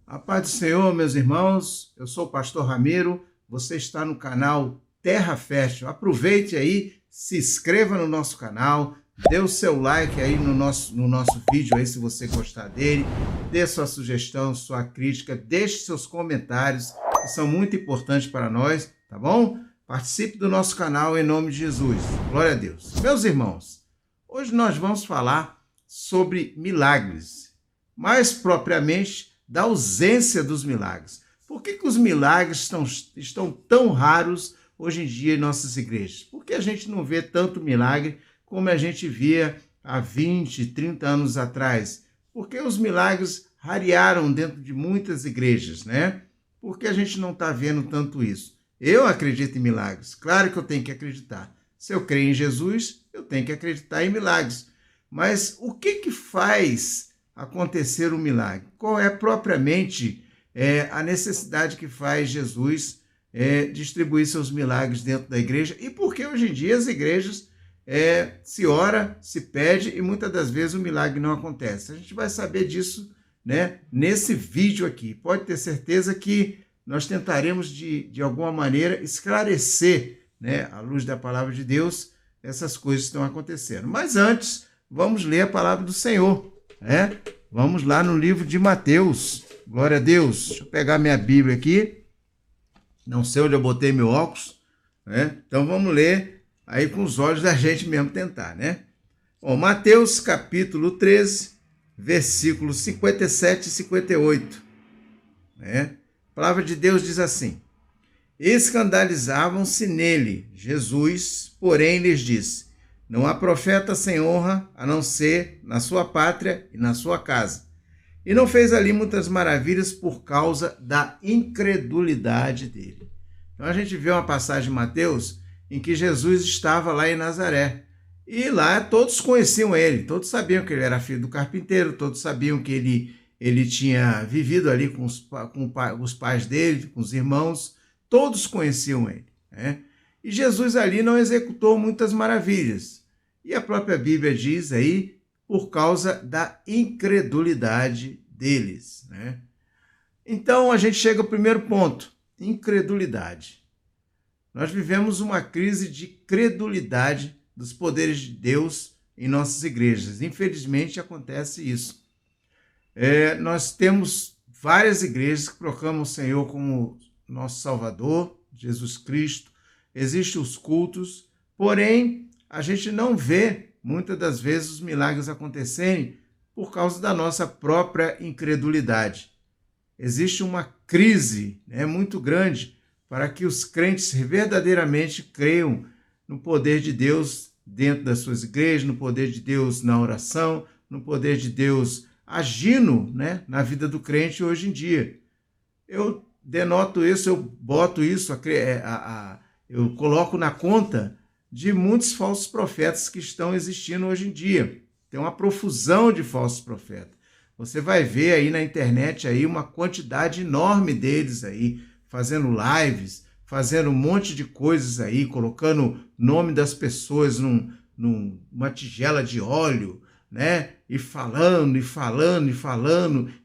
A paz do Senhor, meus irmãos, eu sou o pastor Ramiro, você está no canal Terra Fértil. Aproveite aí, se inscreva no nosso canal, dê o seu like aí no nosso vídeo aí se você gostar dele, dê sua sugestão, sua crítica, deixe seus comentários, que são muito importantes para nós, tá bom? Participe do nosso canal em nome de Jesus. Glória a Deus. Meus irmãos, hoje nós vamos falar sobre milagres, mais propriamente da ausência dos milagres. Por que os milagres estão tão raros hoje em dia em nossas igrejas? Por que a gente não vê tanto milagre como a gente via há 20, 30 anos atrás? Por que os milagres rarearam dentro de muitas igrejas, né? Por que a gente não está vendo tanto isso? Eu acredito em milagres, claro que eu tenho que acreditar. Se eu creio em Jesus, eu tenho que acreditar em milagres. Mas o que faz acontecer um milagre? Qual é propriamente a necessidade que faz Jesus distribuir seus milagres dentro da igreja? E por que hoje em dia as igrejas se ora, se pede e muitas das vezes o milagre não acontece? A gente vai saber disso, né, nesse vídeo aqui. Pode ter certeza que nós tentaremos de alguma maneira esclarecer, né, à luz da palavra de Deus, essas coisas que estão acontecendo. Mas antes, vamos ler a palavra do Senhor. Vamos lá no livro de Mateus. Glória a Deus. Deixa eu pegar minha Bíblia aqui. Não sei onde eu botei meu óculos, né? Então vamos ler aí com os olhos da gente mesmo tentar, né? Bom, Mateus capítulo 13, versículos 57 e 58. Né? A palavra de Deus diz assim: escandalizavam-se nele. Jesus, porém, lhes disse: não há profeta sem honra, a não ser na sua pátria e na sua casa. E não fez ali muitas maravilhas por causa da incredulidade dele. Então a gente vê uma passagem em Mateus em que Jesus estava lá em Nazaré. E lá todos conheciam ele, todos sabiam que ele era filho do carpinteiro, todos sabiam que ele tinha vivido ali com os pais dele, com os irmãos, todos conheciam ele, né? E Jesus ali não executou muitas maravilhas. E a própria Bíblia diz aí, por causa da incredulidade deles, né? Então a gente chega ao primeiro ponto, incredulidade. Nós vivemos uma crise de credulidade dos poderes de Deus em nossas igrejas. Infelizmente acontece isso. Nós temos várias igrejas que proclamam o Senhor como nosso Salvador, Jesus Cristo. Existem os cultos, porém, a gente não vê, muitas das vezes, os milagres acontecerem por causa da nossa própria incredulidade. Existe uma crise, né, muito grande para que os crentes verdadeiramente creiam no poder de Deus dentro das suas igrejas, no poder de Deus na oração, no poder de Deus agindo, né, na vida do crente hoje em dia. Eu denoto isso, eu boto isso, eu coloco na conta de muitos falsos profetas que estão existindo hoje em dia. Tem uma profusão de falsos profetas. Você vai ver aí na internet aí uma quantidade enorme deles aí, fazendo lives, fazendo um monte de coisas aí, colocando nome das pessoas numa tigela de óleo, né? E falando,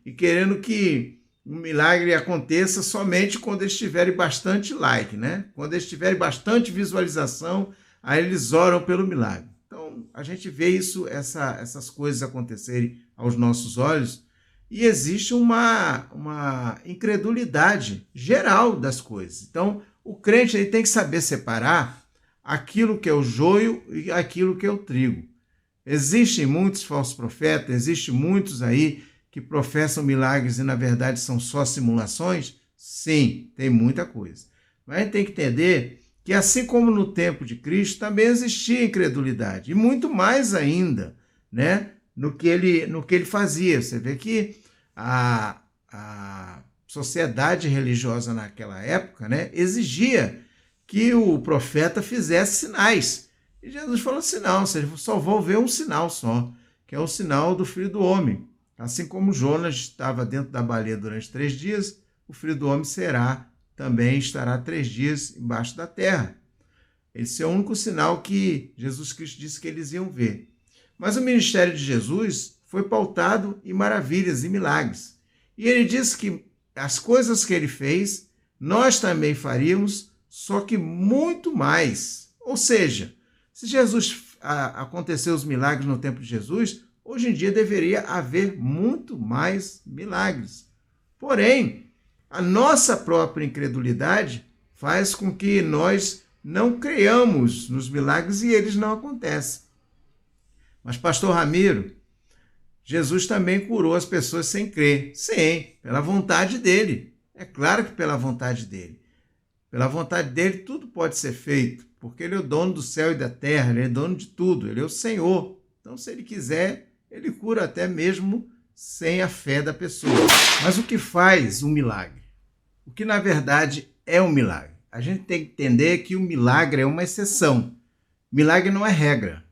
e querendo que um milagre aconteça somente quando eles tiverem bastante like, né? Quando eles tiverem bastante visualização, aí eles oram pelo milagre. Então, a gente vê isso, essas coisas acontecerem aos nossos olhos, e existe uma incredulidade geral das coisas. Então, o crente ele tem que saber separar aquilo que é o joio e aquilo que é o trigo. Existem muitos falsos profetas, existem muitos aí que professam milagres e na verdade são só simulações? Sim, tem muita coisa. Mas a gente tem que entender que assim como no tempo de Cristo, também existia incredulidade. E muito mais ainda, né, no que ele fazia. Você vê que a sociedade religiosa naquela época, né, exigia que o profeta fizesse sinais. E Jesus falou assim, não, vocês só vão ver um sinal só, que é o sinal do Filho do Homem. Assim como Jonas estava dentro da baleia durante 3 dias, o Filho do Homem também estará 3 dias embaixo da terra. Esse é o único sinal que Jesus Cristo disse que eles iam ver. Mas o ministério de Jesus foi pautado em maravilhas e milagres. E ele disse que as coisas que ele fez, nós também faríamos, só que muito mais. Ou seja, se aconteceu os milagres no tempo de Jesus, hoje em dia deveria haver muito mais milagres. Porém, a nossa própria incredulidade faz com que nós não creiamos nos milagres e eles não acontecem. Mas, pastor Ramiro, Jesus também curou as pessoas sem crer. Sim, pela vontade dele. É claro que pela vontade dele. Pela vontade dele tudo pode ser feito, porque ele é o dono do céu e da terra, ele é dono de tudo, ele é o Senhor. Então, se ele quiser, ele cura até mesmo sem a fé da pessoa. Mas o que faz um milagre? O que, na verdade, é um milagre? A gente tem que entender que o milagre é uma exceção. Milagre não é regra.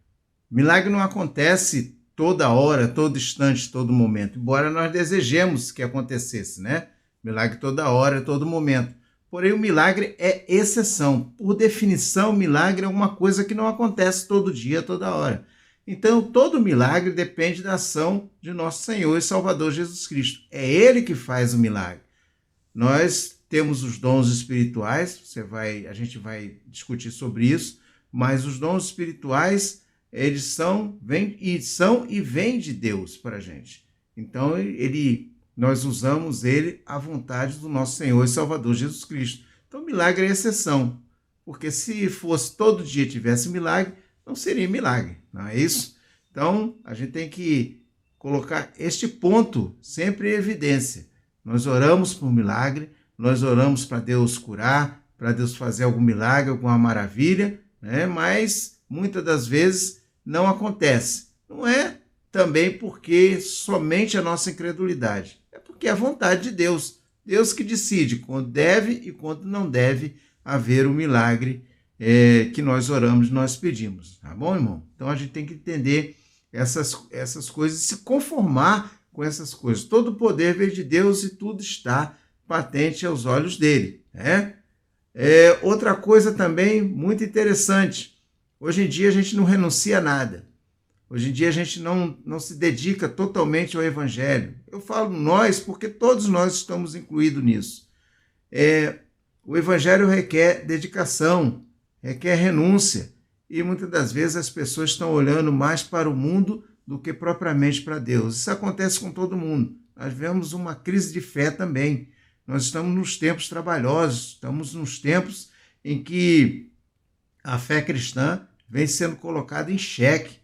Milagre não acontece toda hora, todo instante, todo momento, embora nós desejemos que acontecesse, né? Milagre toda hora, todo momento. Porém, o milagre é exceção. Por definição, o milagre é uma coisa que não acontece todo dia, toda hora. Então, todo milagre depende da ação de nosso Senhor e Salvador Jesus Cristo. É Ele que faz o milagre. Nós temos os dons espirituais, a gente vai discutir sobre isso, mas os dons espirituais, eles são e vêm de Deus para a gente. Então, nós usamos ele à vontade do nosso Senhor e Salvador Jesus Cristo. Então, milagre é exceção, porque se fosse todo dia tivesse milagre, não seria milagre, não é isso? Então, a gente tem que colocar este ponto sempre em evidência. Nós oramos por milagre, nós oramos para Deus curar, para Deus fazer algum milagre, alguma maravilha, né? Mas muitas das vezes não acontece. Não é também porque somente a nossa incredulidade, é porque é a vontade de Deus. Deus que decide quando deve e quando não deve haver o milagre que nós oramos, nós pedimos. Tá bom, irmão? Então a gente tem que entender essas coisas e se conformar com essas coisas. Todo o poder veio de Deus e tudo está patente aos olhos dele. Né? Outra coisa também muito interessante. Hoje em dia a gente não renuncia a nada. Hoje em dia a gente não se dedica totalmente ao Evangelho. Eu falo nós porque todos nós estamos incluídos nisso. O Evangelho requer dedicação, requer renúncia. E muitas das vezes as pessoas estão olhando mais para o mundo do que propriamente para Deus. Isso acontece com todo mundo. Nós vemos uma crise de fé também. Nós estamos nos tempos trabalhosos, estamos nos tempos em que a fé cristã vem sendo colocada em xeque.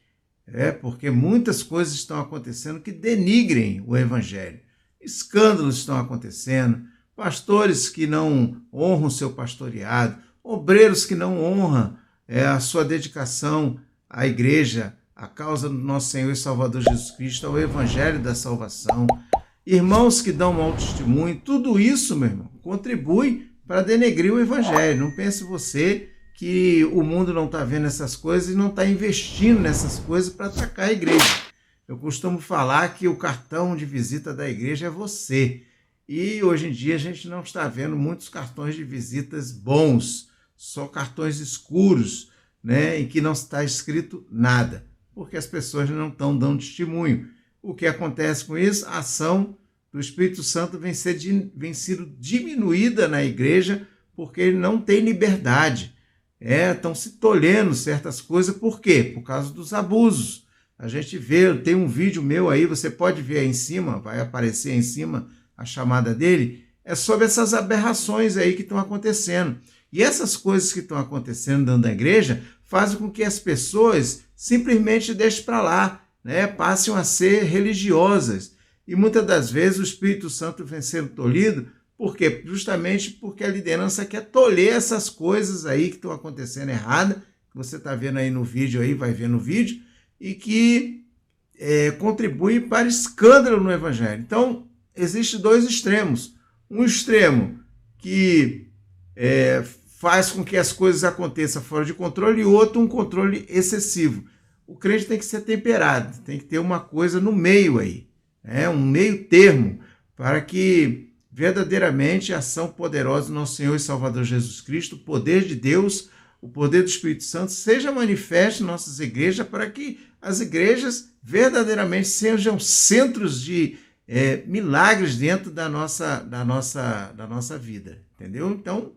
Porque muitas coisas estão acontecendo que denigrem o Evangelho. Escândalos estão acontecendo, pastores que não honram o seu pastoreado, obreiros que não honram a sua dedicação à igreja, à causa do nosso Senhor e Salvador Jesus Cristo, ao Evangelho da salvação, irmãos que dão mau testemunho, tudo isso, meu irmão, contribui para denegrir o Evangelho. Não pense você que o mundo não está vendo essas coisas e não está investindo nessas coisas para atacar a igreja. Eu costumo falar que o cartão de visita da igreja é você. E hoje em dia a gente não está vendo muitos cartões de visitas bons, só cartões escuros, né, em que não está escrito nada, porque as pessoas não estão dando testemunho. O que acontece com isso? A ação do Espírito Santo vem sido diminuída na igreja porque ele não tem liberdade. Estão se tolhendo certas coisas. Por quê? Por causa dos abusos. A gente vê, tem um vídeo meu aí, você pode ver aí em cima, vai aparecer aí em cima a chamada dele, é sobre essas aberrações aí que estão acontecendo. E essas coisas que estão acontecendo dentro da igreja fazem com que as pessoas simplesmente deixem para lá, né? Passem a ser religiosas. E muitas das vezes o Espírito Santo vem sendo tolhido. Por quê? Justamente porque a liderança quer tolher essas coisas aí que estão acontecendo errada, que você está vendo aí no vídeo, aí vai ver no vídeo, e que contribui para escândalo no Evangelho. Então, existem dois extremos. Um extremo que faz com que as coisas aconteçam fora de controle e outro um controle excessivo. O crente tem que ser temperado, tem que ter uma coisa no meio aí, um meio termo, para que verdadeiramente a ação poderosa do nosso Senhor e Salvador Jesus Cristo, o poder de Deus, o poder do Espírito Santo, seja manifesto em nossas igrejas, para que as igrejas verdadeiramente sejam centros de milagres dentro da nossa vida, entendeu? Então,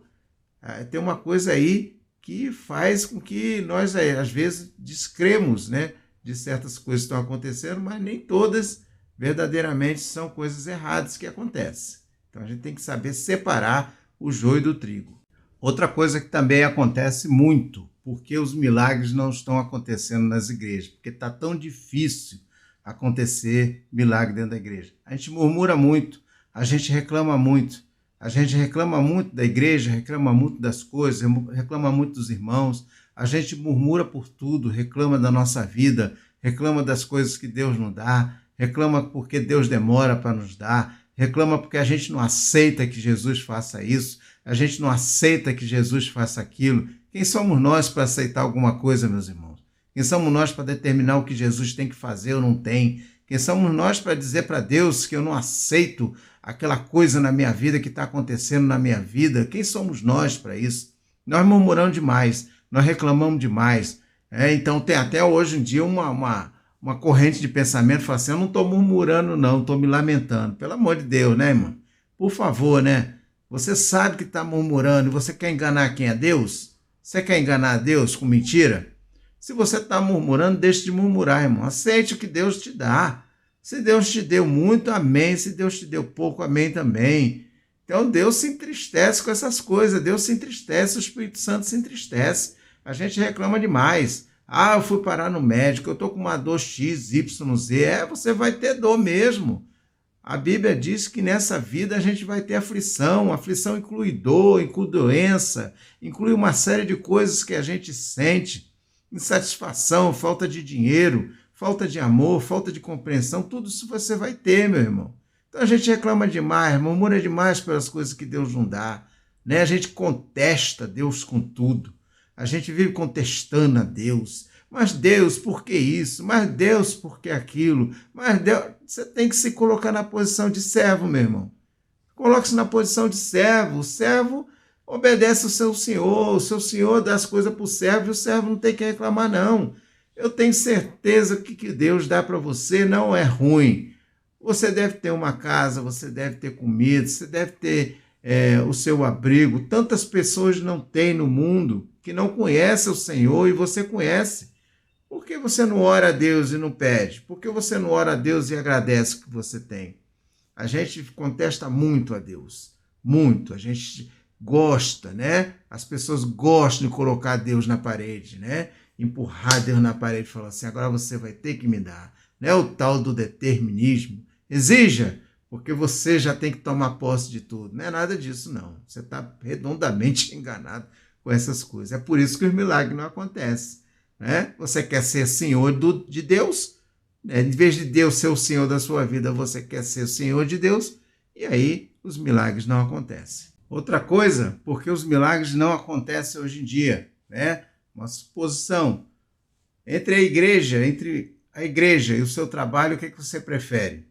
tem uma coisa aí que faz com que nós, às vezes, descremos, né, de certas coisas que estão acontecendo, mas nem todas verdadeiramente são coisas erradas que acontecem. Então, a gente tem que saber separar o joio do trigo. Outra coisa que também acontece muito, porque os milagres não estão acontecendo nas igrejas, porque está tão difícil acontecer milagre dentro da igreja. A gente murmura muito, a gente reclama muito da igreja, reclama muito das coisas, reclama muito dos irmãos, a gente murmura por tudo, reclama da nossa vida, reclama das coisas que Deus não dá, reclama porque Deus demora para nos dar, reclama porque a gente não aceita que Jesus faça isso, a gente não aceita que Jesus faça aquilo. Quem somos nós para aceitar alguma coisa, meus irmãos? Quem somos nós para determinar o que Jesus tem que fazer ou não tem? Quem somos nós para dizer para Deus que eu não aceito aquela coisa na minha vida que está acontecendo na minha vida? Quem somos nós para isso? Nós murmuramos demais, nós reclamamos demais. Então tem até hoje em dia uma corrente de pensamento que fala assim, eu não estou murmurando não, estou me lamentando. Pelo amor de Deus, né, irmão? Por favor, né? Você sabe que está murmurando e você quer enganar quem é Deus? Você quer enganar Deus com mentira? Se você está murmurando, deixe de murmurar, irmão. Aceite o que Deus te dá. Se Deus te deu muito, amém. Se Deus te deu pouco, amém também. Então Deus se entristece com essas coisas. Deus se entristece, o Espírito Santo se entristece. A gente reclama demais. Eu fui parar no médico, eu estou com uma dor X, Y, Z. Você vai ter dor mesmo. A Bíblia diz que nessa vida a gente vai ter aflição. Aflição inclui dor, inclui doença, inclui uma série de coisas que a gente sente. Insatisfação, falta de dinheiro, falta de amor, falta de compreensão, tudo isso você vai ter, meu irmão. Então a gente reclama demais, murmura demais pelas coisas que Deus não dá, né? A gente contesta Deus com tudo. A gente vive contestando a Deus. Mas Deus, por que isso? Mas Deus, por que aquilo? Mas Deus, você tem que se colocar na posição de servo, meu irmão. Coloque-se na posição de servo. O servo obedece o seu senhor dá as coisas para o servo e o servo não tem que reclamar, não. Eu tenho certeza que o que Deus dá para você não é ruim. Você deve ter uma casa, você deve ter comida, você deve ter o seu abrigo. Tantas pessoas não têm no mundo que não conhecem o Senhor e você conhece. Por que você não ora a Deus e não pede? Por que você não ora a Deus e agradece o que você tem? A gente contesta muito a Deus, muito. A gente gosta, né? As pessoas gostam de colocar Deus na parede, né? Empurrar Deus na parede e falar assim, agora você vai ter que me dar. Não é o tal do determinismo. Exija, porque você já tem que tomar posse de tudo. Não é nada disso, não. Você está redondamente enganado com essas coisas. É por isso que os milagres não acontecem. Né? Você quer ser senhor de Deus, né? Em vez de Deus ser o senhor da sua vida, você quer ser o senhor de Deus, e aí os milagres não acontecem. Outra coisa, porque os milagres não acontecem hoje em dia, né? Uma suposição. Entre a igreja e o seu trabalho, o que você prefere?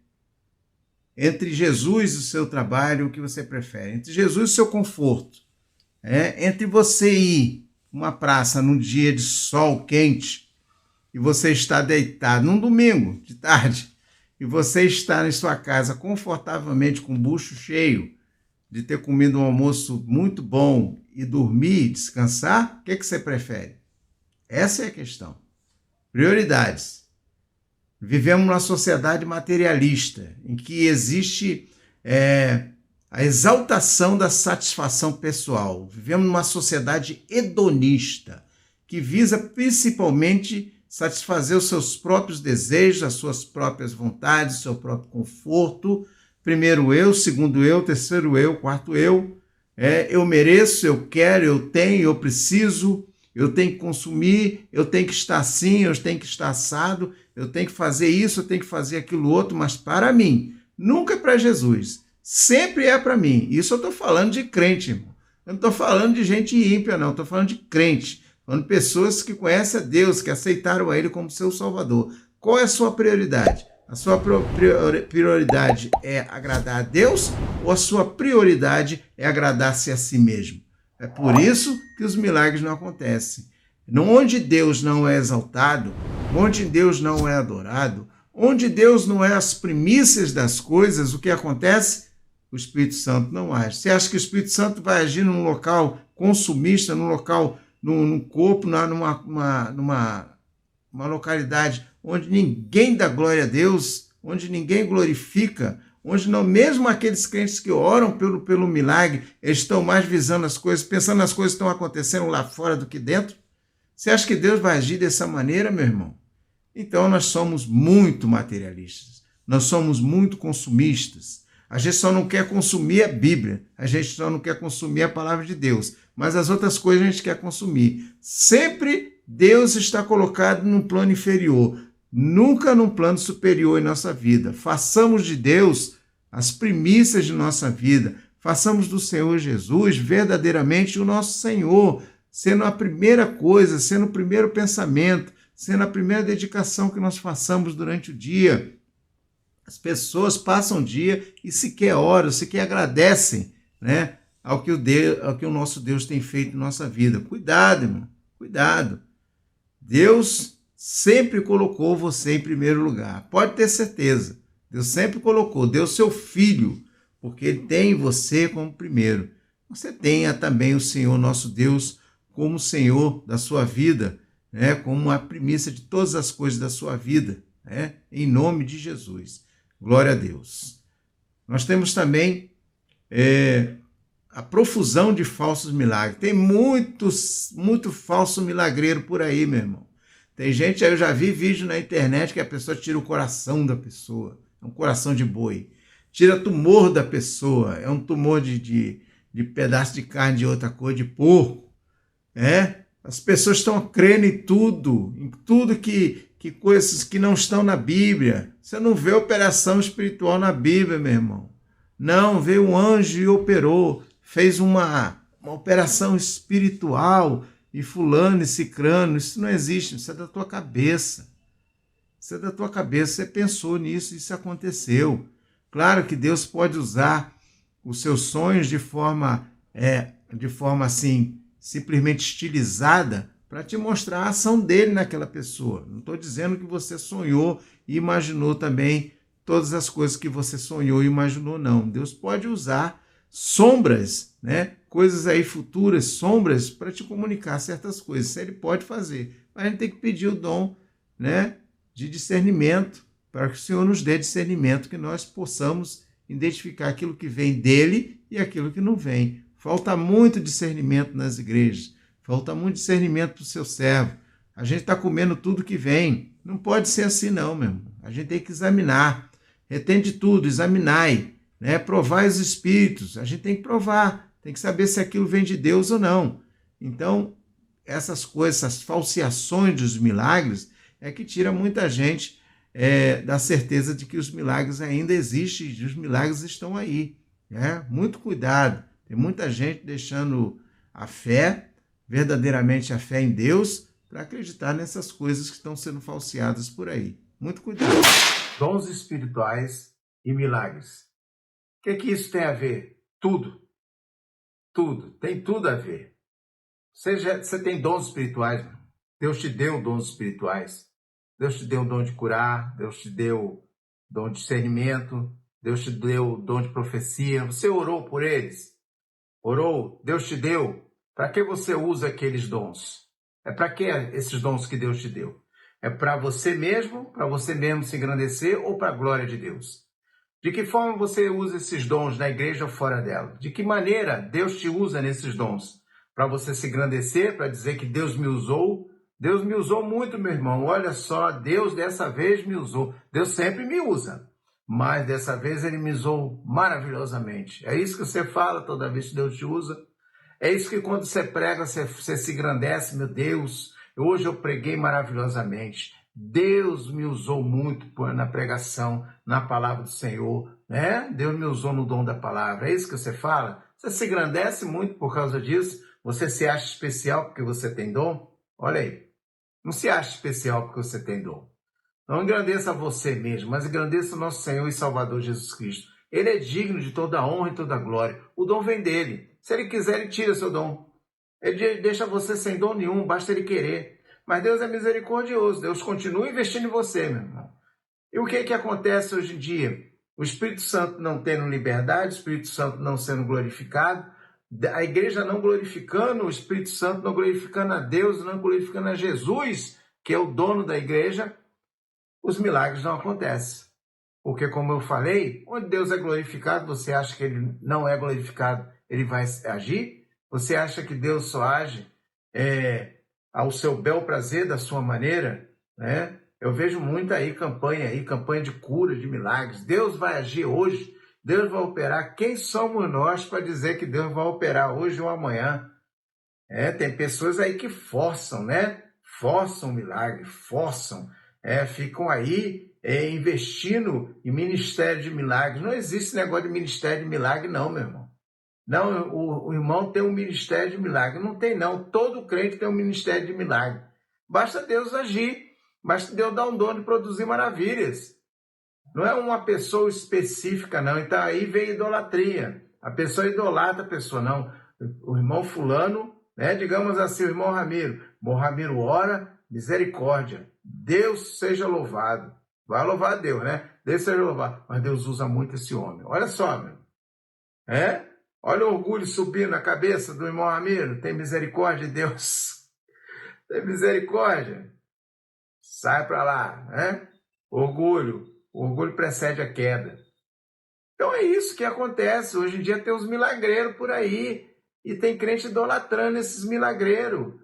Entre Jesus e o seu trabalho, o que você prefere? Entre Jesus e o seu conforto. Entre você ir uma praça num dia de sol quente e você está deitado num domingo de tarde e você está em sua casa confortavelmente com o bucho cheio de ter comido um almoço muito bom e dormir, descansar, o que você prefere? Essa é a questão. Prioridades. Vivemos numa sociedade materialista em que existe a exaltação da satisfação pessoal. Vivemos numa sociedade hedonista, que visa principalmente satisfazer os seus próprios desejos, as suas próprias vontades, o seu próprio conforto. Primeiro eu, segundo eu, terceiro eu, quarto eu. Eu mereço, eu quero, eu tenho, eu preciso, eu tenho que consumir, eu tenho que estar assim, eu tenho que estar assado, eu tenho que fazer isso, eu tenho que fazer aquilo outro, mas para mim, nunca para Jesus. Sempre é para mim. Isso eu estou falando de crente, irmão. Eu não estou falando de gente ímpia, não. Estou falando de crente. Falando de pessoas que conhecem a Deus, que aceitaram a Ele como seu Salvador. Qual é a sua prioridade? A sua prioridade é agradar a Deus ou a sua prioridade é agradar-se a si mesmo? É por isso que os milagres não acontecem. Onde Deus não é exaltado, onde Deus não é adorado, Onde Deus não é as primícias das coisas, o que acontece? O Espírito Santo não age. Você acha que o Espírito Santo vai agir num local consumista, num local, num corpo, numa localidade onde ninguém dá glória a Deus, onde ninguém glorifica, onde não, mesmo aqueles crentes que oram pelo milagre, eles estão mais visando as coisas, pensando nas coisas que estão acontecendo lá fora do que dentro? Você acha que Deus vai agir dessa maneira, meu irmão? Então nós somos muito materialistas, nós somos muito consumistas. A gente só não quer consumir a Bíblia, a gente só não quer consumir a palavra de Deus, mas as outras coisas a gente quer consumir. Sempre Deus está colocado num plano inferior, nunca num plano superior em nossa vida. Façamos de Deus as primícias de nossa vida, façamos do Senhor Jesus verdadeiramente o nosso Senhor, sendo a primeira coisa, sendo o primeiro pensamento, sendo a primeira dedicação que nós façamos durante o dia. As pessoas passam o dia e sequer oram, sequer agradecem, né, ao que o nosso Deus tem feito em nossa vida. Cuidado, irmão, cuidado. Deus sempre colocou você em primeiro lugar. Pode ter certeza. Deus sempre colocou. Deu seu filho, porque ele tem você como primeiro. Você tenha também o Senhor, nosso Deus, como Senhor da sua vida, né, como a primícia de todas as coisas da sua vida, né, em nome de Jesus. Glória a Deus. Nós temos também a profusão de falsos milagres. Tem muito falso milagreiro por aí, meu irmão. Tem gente, eu já vi vídeo na internet que a pessoa tira o coração da pessoa, é um coração de boi. Tira tumor da pessoa, é um tumor de pedaço de carne de outra cor, de porco. As pessoas estão crendo em tudo que coisas que não estão na Bíblia. Você não vê operação espiritual na Bíblia, meu irmão. Não, veio um anjo e operou, fez uma operação espiritual e fulano e cicrano. Isso não existe, isso é da tua cabeça. Isso é da tua cabeça, você pensou nisso e isso aconteceu. Claro que Deus pode usar os seus sonhos de forma assim, simplesmente estilizada, para te mostrar a ação dele naquela pessoa. Não estou dizendo que você sonhou e imaginou também todas as coisas que você sonhou e imaginou, não. Deus pode usar sombras, né? Coisas aí futuras, sombras, para te comunicar certas coisas. Isso ele pode fazer. Mas a gente tem que pedir o dom, né, de discernimento, para que o Senhor nos dê discernimento, que nós possamos identificar aquilo que vem dele e aquilo que não vem. Falta muito discernimento nas igrejas. Falta muito discernimento para o seu servo. A gente está comendo tudo que vem. Não pode ser assim não, meu irmão. A gente tem que examinar. Retende tudo, examinai, né? Provai os espíritos. A gente tem que provar. Tem que saber se aquilo vem de Deus ou não. Então, essas coisas, essas falseações dos milagres, é que tira muita gente da certeza de que os milagres ainda existem e os milagres estão aí. Né? Muito cuidado. Tem muita gente deixando a fé, verdadeiramente a fé em Deus, para acreditar nessas coisas que estão sendo falseadas por aí. Muito cuidado. Dons espirituais e milagres. O que isso tem a ver? Tudo. Tudo. Tem tudo a ver. Você tem dons espirituais. Deus te deu dons espirituais. Deus te deu o dom de curar. Deus te deu o dom de discernimento. Deus te deu o dom de profecia. Você orou por eles? Orou? Deus te deu? Para que você usa aqueles dons? É para que esses dons que Deus te deu? É para você mesmo se engrandecer ou para a glória de Deus? De que forma você usa esses dons na igreja ou fora dela? De que maneira Deus te usa nesses dons? Para você se engrandecer, para dizer que Deus me usou? Deus me usou muito, meu irmão. Olha só, Deus dessa vez me usou. Deus sempre me usa, mas dessa vez ele me usou maravilhosamente. É isso que você fala toda vez que Deus te usa? É isso que quando você prega, você se engrandece, meu Deus, hoje eu preguei maravilhosamente. Deus me usou muito na pregação, na palavra do Senhor, né? Deus me usou no dom da palavra. É isso que você fala? Você se engrandece muito por causa disso? Você se acha especial porque você tem dom? Olha aí, não se acha especial porque você tem dom. Não engrandeça você mesmo, mas engrandeça o nosso Senhor e Salvador Jesus Cristo. Ele é digno de toda a honra e toda a glória. O dom vem dele. Se ele quiser, ele tira seu dom. Ele deixa você sem dom nenhum, basta ele querer. Mas Deus é misericordioso. Deus continua investindo em você, meu irmão. E o que acontece hoje em dia? O Espírito Santo não tendo liberdade, o Espírito Santo não sendo glorificado, a igreja não glorificando o Espírito Santo, não glorificando a Deus, não glorificando a Jesus, que é o dono da igreja, os milagres não acontecem. Porque, como eu falei, onde Deus é glorificado, você acha que ele não é glorificado, ele vai agir? Você acha que Deus só age ao seu bel prazer, da sua maneira? Né? Eu vejo muito aí campanha de cura, de milagres. Deus vai agir hoje, Deus vai operar. Quem somos nós para dizer que Deus vai operar hoje ou amanhã? Tem pessoas aí que forçam, né? Forçam o milagre, forçam. Ficam aí investindo em ministério de milagres. Não existe negócio de ministério de milagre, não, meu irmão. Não, o irmão tem um ministério de milagre. Não tem, não. Todo crente tem um ministério de milagre. Basta Deus agir. Basta Deus dar um dom de produzir maravilhas. Não é uma pessoa específica, não. Então aí vem idolatria. A pessoa idolatra a pessoa, não. O irmão fulano, né? Digamos assim, o irmão Ramiro. O irmão Ramiro ora, misericórdia. Deus seja louvado. Vai louvar a Deus, né? Deus seja louvado. Mas Deus usa muito esse homem. Olha só, meu. Olha o orgulho subindo na cabeça do irmão Ramiro. Tem misericórdia de Deus. Tem misericórdia. Sai para lá, né? Orgulho. O orgulho precede a queda. Então é isso que acontece. Hoje em dia tem uns milagreiros por aí. E tem crente idolatrando esses milagreiros.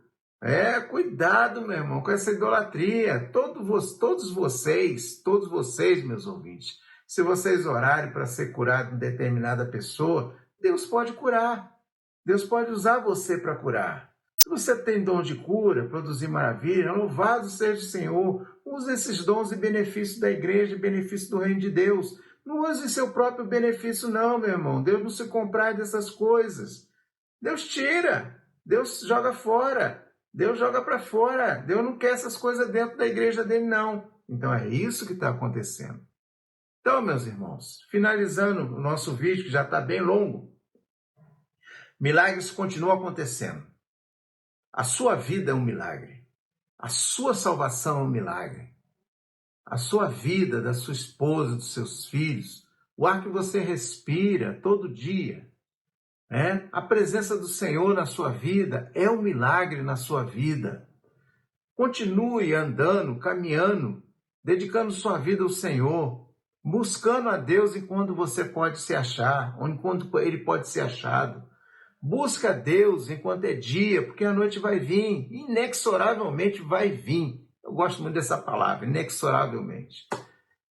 Cuidado, meu irmão, com essa idolatria. Todos vocês, meus ouvintes, se vocês orarem para ser curado em determinada pessoa, Deus pode curar. Deus pode usar você para curar. Se você tem dom de cura, produzir maravilha, louvado seja o Senhor. Use esses dons e benefícios da igreja, benefícios do reino de Deus. Não use seu próprio benefício, não, meu irmão. Deus não se comprar dessas coisas. Deus tira, Deus joga fora, Deus joga para fora. Deus não quer essas coisas dentro da igreja dele, não. Então é isso que está acontecendo. Então, meus irmãos, finalizando o nosso vídeo, que já está bem longo, milagres continuam acontecendo. A sua vida é um milagre. A sua salvação é um milagre. A sua vida, da sua esposa, dos seus filhos, o ar que você respira todo dia, a presença do Senhor na sua vida é um milagre na sua vida. Continue andando, caminhando, dedicando sua vida ao Senhor, buscando a Deus enquanto você pode se achar, ou enquanto Ele pode ser achado. Busca a Deus enquanto é dia, porque a noite vai vir, inexoravelmente vai vir. Eu gosto muito dessa palavra, inexoravelmente.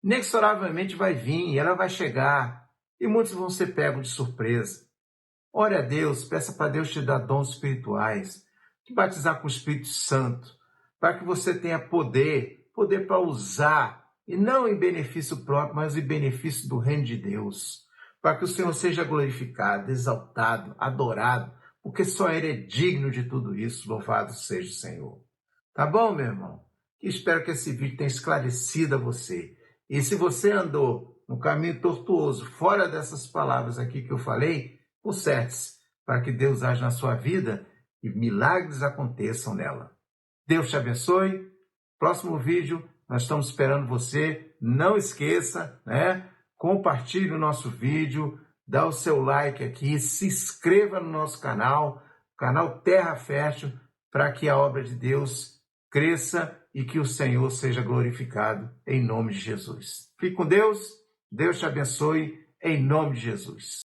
Inexoravelmente vai vir, ela vai chegar, e muitos vão ser pegos de surpresa. Ore a Deus, peça para Deus te dar dons espirituais, te batizar com o Espírito Santo, para que você tenha poder para usar, e não em benefício próprio, mas em benefício do reino de Deus, para que o Senhor seja glorificado, exaltado, adorado, porque só Ele é digno de tudo isso, louvado seja o Senhor. Tá bom, meu irmão? Espero que esse vídeo tenha esclarecido a você. E se você andou no caminho tortuoso, fora dessas palavras aqui que eu falei, conserte-se para que Deus age na sua vida e milagres aconteçam nela. Deus te abençoe. Próximo vídeo, nós estamos esperando você. Não esqueça, compartilhe o nosso vídeo, dá o seu like aqui, se inscreva no nosso canal, canal Terra Fértil, para que a obra de Deus cresça e que o Senhor seja glorificado em nome de Jesus. Fique com Deus, Deus te abençoe em nome de Jesus.